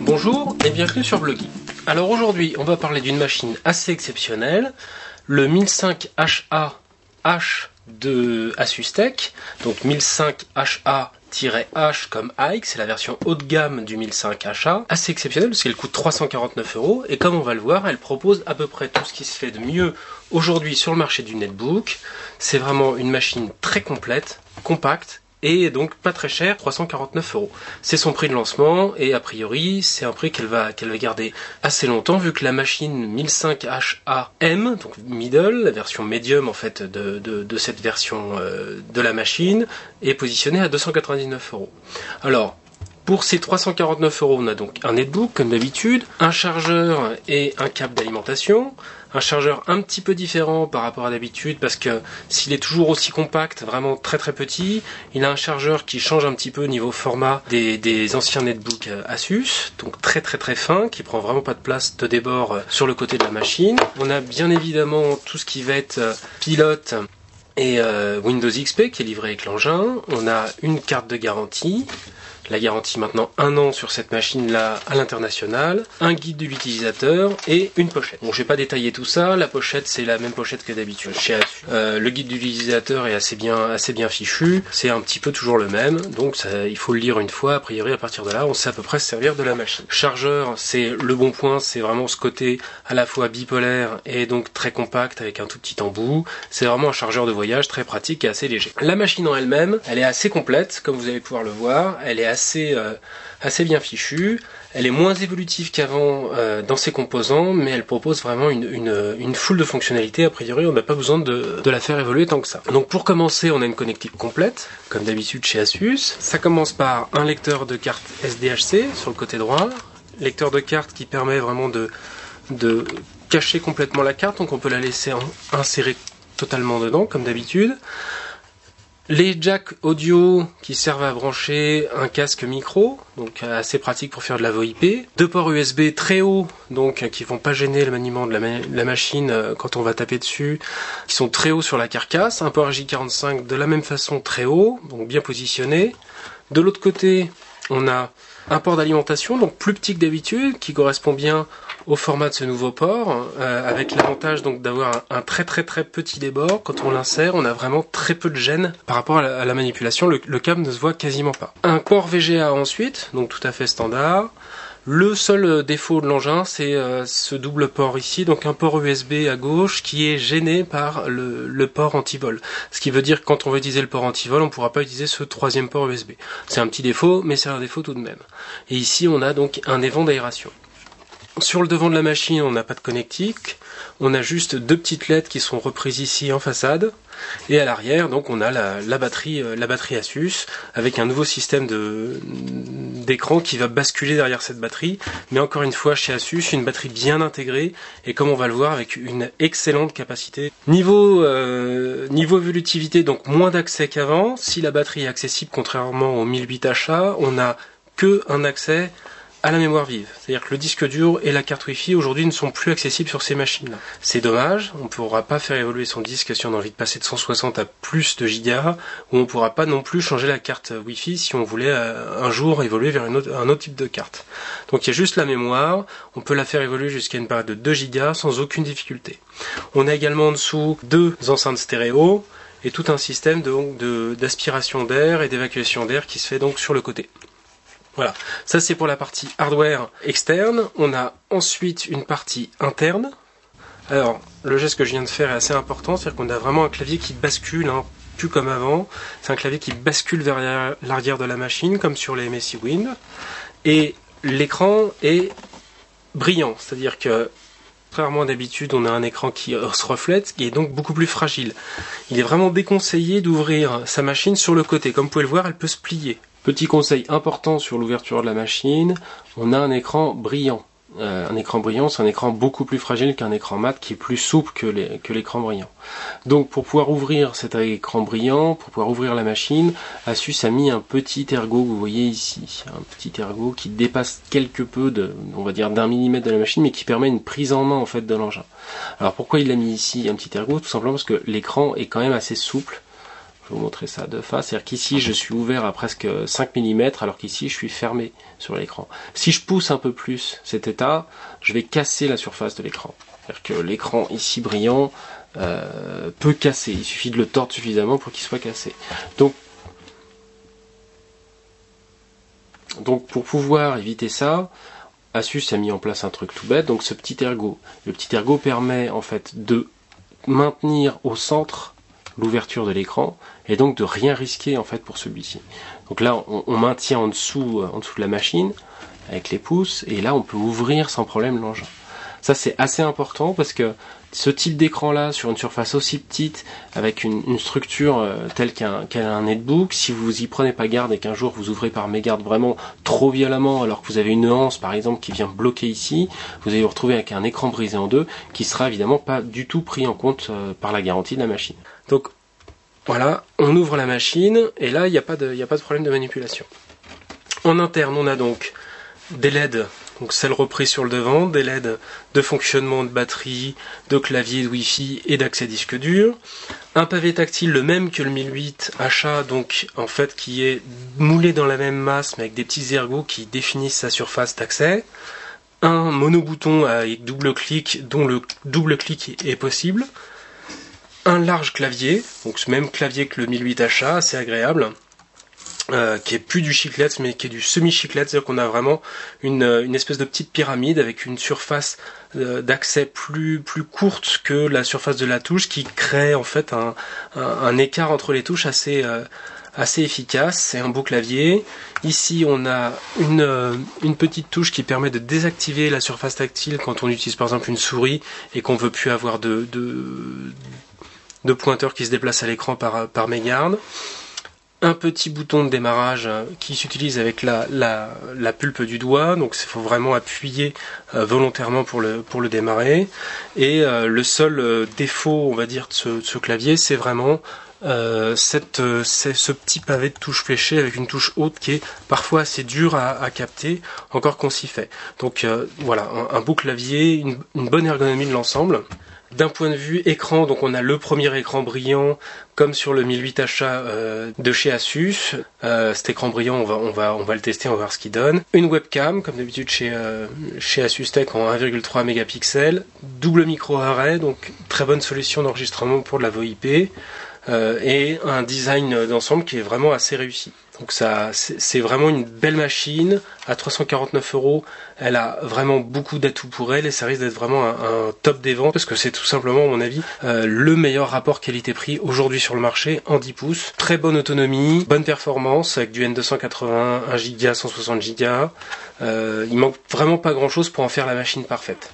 Bonjour et bienvenue sur Bloggy. Alors aujourd'hui on va parler d'une machine assez exceptionnelle, le 1005HA-H de Asus Tech, donc 1005HA-H comme Hike, c'est la version haut de gamme du 1005HA, assez exceptionnelle parce qu'elle coûte 349 € et comme on va le voir, elle propose à peu près tout ce qui se fait de mieux aujourd'hui sur le marché du netbook. C'est vraiment une machine très complète, compacte, et donc pas très cher, 349 €. C'est son prix de lancement et a priori c'est un prix qu'elle va garder assez longtemps vu que la machine 1005HA-M, donc middle, la version medium en fait de cette version de la machine, est positionnée à 299 €. Alors pour ces 349 €, on a donc un netbook comme d'habitude, un chargeur et un câble d'alimentation. Un chargeur un petit peu différent par rapport à d'habitude parce que s'il est toujours aussi compact, vraiment très très petit, il a un chargeur qui change un petit peu au niveau format des anciens netbooks Asus, donc très très très fin, qui prend vraiment pas de place de débord sur le côté de la machine. On a bien évidemment tout ce qui va être pilote et Windows XP qui est livré avec l'engin. On a une carte de garantie. La garantie maintenant 1 an sur cette machine-là à l'international, un guide de l'utilisateur et une pochette. Bon, je vais pas détailler tout ça, la pochette c'est la même pochette que d'habitude chez Asus. Le guide de l'utilisateur est assez bien fichu, c'est un petit peu toujours le même, donc ça, il faut le lire une fois, a priori à partir de là on sait à peu près se servir de la machine. Chargeur, c'est le bon point, c'est vraiment ce côté à la fois bipolaire et donc très compact avec un tout petit embout. C'est vraiment un chargeur de voyage très pratique et assez léger. La machine en elle-même, elle est assez complète, comme vous allez pouvoir le voir, elle est assez bien fichue, elle est moins évolutive qu'avant dans ses composants, mais elle propose vraiment une foule de fonctionnalités. A priori on n'a pas besoin de la faire évoluer tant que ça. Donc pour commencer on a une connectique complète, comme d'habitude chez Asus. Ça commence par un lecteur de carte SDHC sur le côté droit, lecteur de carte qui permet vraiment de cacher complètement la carte, donc on peut la laisser insérer totalement dedans comme d'habitude. Les jacks audio qui servent à brancher un casque micro, donc assez pratique pour faire de la VoIP. 2 ports USB très hauts, donc qui vont pas gêner le maniement de la machine quand on va taper dessus, qui sont très hauts sur la carcasse. Un port J45 de la même façon très haut, donc bien positionné. De l'autre côté, on a un port d'alimentation, donc plus petit que d'habitude, qui correspond bien au format de ce nouveau port, avec l'avantage donc d'avoir un très très très petit débord. Quand on l'insère, on a vraiment très peu de gêne par rapport à la manipulation, le câble ne se voit quasiment pas. Un port VGA ensuite, donc tout à fait standard. Le seul défaut de l'engin, c'est ce double port ici, donc un port USB à gauche qui est gêné par le port anti-vol. Ce qui veut dire que quand on veut utiliser le port anti-vol, on ne pourra pas utiliser ce troisième port USB. C'est un petit défaut, mais c'est un défaut tout de même. Et ici, on a donc un évent d'aération. Sur le devant de la machine, on n'a pas de connectique, on a juste 2 petites LED qui sont reprises ici en façade, et à l'arrière, donc on a la batterie Asus, avec un nouveau système d'écran qui va basculer derrière cette batterie, mais encore une fois chez Asus, une batterie bien intégrée, et comme on va le voir, avec une excellente capacité. Niveau évolutivité, donc moins d'accès qu'avant. Si la batterie est accessible, contrairement au 1008HA, on n'a que un accès à la mémoire vive. C'est-à-dire que le disque dur et la carte Wi-Fi aujourd'hui ne sont plus accessibles sur ces machines-là. C'est dommage, on ne pourra pas faire évoluer son disque si on a envie de passer de 160 à plus de gigas, ou on ne pourra pas non plus changer la carte Wi-Fi si on voulait un jour évoluer vers un autre type de carte. Donc il y a juste la mémoire, on peut la faire évoluer jusqu'à une période de 2 gigas sans aucune difficulté. On a également en dessous 2 enceintes stéréo, et tout un système d'aspiration d'air et d'évacuation d'air qui se fait donc sur le côté. Voilà, ça c'est pour la partie hardware externe. On a ensuite une partie interne. Alors, le geste que je viens de faire est assez important, c'est-à-dire qu'on a vraiment un clavier qui bascule, plus comme avant. C'est un clavier qui bascule vers l'arrière de la machine, comme sur les MSI Wind. Et l'écran est brillant, c'est-à-dire que, contrairement à d'habitude, on a un écran qui se reflète, qui est donc beaucoup plus fragile. Il est vraiment déconseillé d'ouvrir sa machine sur le côté. Comme vous pouvez le voir, elle peut se plier. Petit conseil important sur l'ouverture de la machine, on a un écran brillant. Un écran brillant, c'est un écran beaucoup plus fragile qu'un écran mat qui est plus souple que l'écran brillant. Donc pour pouvoir ouvrir cet écran brillant, pour pouvoir ouvrir la machine, Asus a mis un petit ergot que vous voyez ici. Un petit ergot qui dépasse quelque peu on va dire d'1 mm de la machine, mais qui permet une prise en main en fait de l'engin. Alors pourquoi il l'a mis ici un petit ergot? Tout simplement parce que l'écran est quand même assez souple. peux vous montrer ça de face. C'est-à-dire qu'ici, je suis ouvert à presque 5 mm, alors qu'ici, je suis fermé sur l'écran. Si je pousse un peu plus cet état, je vais casser la surface de l'écran. C'est-à-dire que l'écran ici brillant peut casser. Il suffit de le tordre suffisamment pour qu'il soit cassé. Donc pour pouvoir éviter ça, Asus a mis en place un truc tout bête, donc ce petit ergot. Le petit ergot permet en fait de maintenir au centre l'ouverture de l'écran et donc de rien risquer en fait pour celui-ci. Donc là on maintient en dessous de la machine avec les pouces et là on peut ouvrir sans problème l'engin. Ça c'est assez important parce que ce type d'écran là sur une surface aussi petite avec une structure telle qu'un netbook, si vous y prenez pas garde et qu'un jour vous ouvrez par mégarde vraiment trop violemment alors que vous avez une anse par exemple qui vient bloquer ici, vous allez vous retrouver avec un écran brisé en deux qui sera évidemment pas du tout pris en compte par la garantie de la machine. Donc voilà, on ouvre la machine et là il n'y a pas de problème de manipulation. En interne on a donc des LED, donc celles reprises sur le devant, des LED de fonctionnement de batterie, de clavier, de Wi-Fi et d'accès disque dur. Un pavé tactile, le même que le 1008 achat, donc en fait qui est moulé dans la même masse mais avec des petits ergots qui définissent sa surface d'accès. Un monobouton avec double clic, dont le double clic est possible. Un large clavier, donc ce même clavier que le 1008 achat, assez agréable. Qui est plus du chiclette mais qui est du semi-chiclette, c'est-à-dire qu'on a vraiment une espèce de petite pyramide avec une surface d'accès plus courte que la surface de la touche qui crée en fait un écart entre les touches assez efficace. C'est un beau clavier. Ici on a une petite touche qui permet de désactiver la surface tactile quand on utilise par exemple une souris et qu'on veut plus avoir de pointeur qui se déplace à l'écran par mégarde. Un petit bouton de démarrage qui s'utilise avec la pulpe du doigt, donc il faut vraiment appuyer volontairement pour le démarrer. Et le seul défaut, on va dire, de ce clavier, c'est vraiment ce petit pavé de touche fléchée avec une touche haute qui est parfois assez dure à capter, encore qu'on s'y fait. Donc voilà, un beau clavier, une bonne ergonomie de l'ensemble. D'un point de vue écran, donc on a le premier écran brillant comme sur le 1008 achat de chez Asus. Cet écran brillant, on va le tester, on va voir ce qu'il donne. Une webcam, comme d'habitude chez Asus Tech en 1,3 mégapixels. Double micro array, donc très bonne solution d'enregistrement pour de la VoIP. Et un design d'ensemble qui est vraiment assez réussi. Donc ça, c'est vraiment une belle machine. À 349 €, elle a vraiment beaucoup d'atouts pour elle et ça risque d'être vraiment un top des ventes parce que c'est tout simplement, à mon avis, le meilleur rapport qualité-prix aujourd'hui sur le marché en 10 pouces. Très bonne autonomie, bonne performance avec du N280, 1 Go, 160 Go. Il manque vraiment pas grand chose pour en faire la machine parfaite.